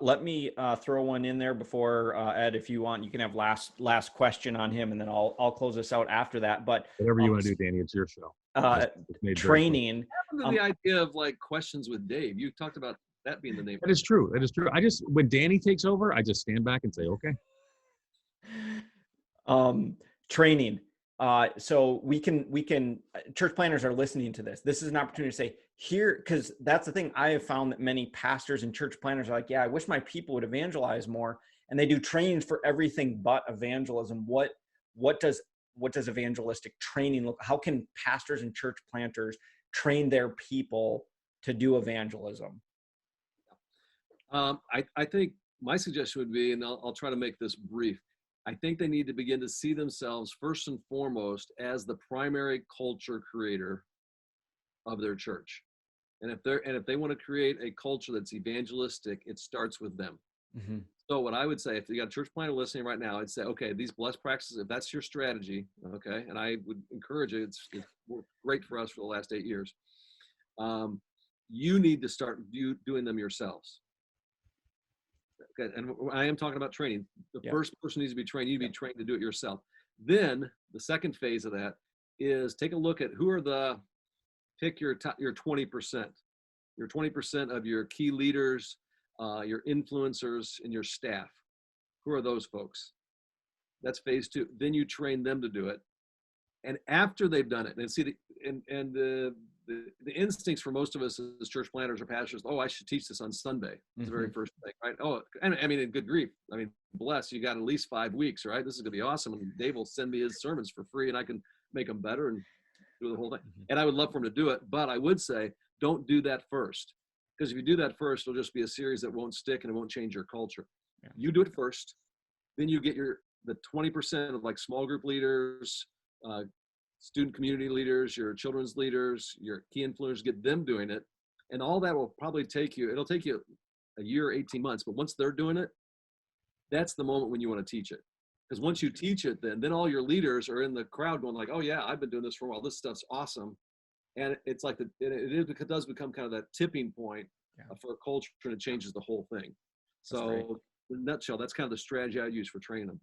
Let me throw one in there before Ed, if you want, you can have last question on him, and then I'll close this out after that. But Whatever you want to do, Danny, it's your show. It's made training. What happened to the idea of like questions with Dave? You talked about that being the name. That is true. That is true. When Danny takes over, I just stand back and say, okay. Training. So we can church planners are listening to this. This is an opportunity to say here, because that's the thing. I have found that many pastors and church planners are like, yeah, I wish my people would evangelize more. And they do trainings for everything but evangelism. What does evangelistic training look? How can pastors and church planters train their people to do evangelism? I think my suggestion would be, and I'll try to make this brief. I think they need to begin to see themselves first and foremost as the primary culture creator of their church. And if they want to create a culture that's evangelistic, it starts with them. Mm-hmm. So what I would say, if you got a church planner listening right now, I'd say, okay, these B.L.E.S.S practices, if that's your strategy, okay, and I would encourage it. It's worked great for us for the last 8 years. You need to start doing them yourselves. Okay, and I am talking about training. The first person needs to be trained. You need to be trained to do it yourself. Then the second phase of that is take a look at pick your 20%. Your 20% of your key leaders, your influencers, and your staff. Who are those folks? That's phase 2. Then you train them to do it. And after they've done it, and see, the instincts for most of us as church planners or pastors, I should teach this on Sunday. It's the very first thing, right? And I mean, in good grief. I mean, bless, you got at least 5 weeks, right? This is going to be awesome. And Dave will send me his sermons for free and I can make them better and do the whole thing. And I would love for him to do it, but I would say, don't do that first. Because if you do that first, it'll just be a series that won't stick and it won't change your culture. Yeah. You do it first, then you get the 20% of like small group leaders, student community leaders, your children's leaders, your key influencers, get them doing it. And all that will probably it'll take you a year or 18 months. But once they're doing it, that's the moment when you want to teach it. Because once you teach it, then all your leaders are in the crowd going like, oh yeah, I've been doing this for a while. This stuff's awesome. And it's like it does become kind of that tipping point for a culture, and it changes the whole thing. So in a nutshell, that's kind of the strategy I use for training them.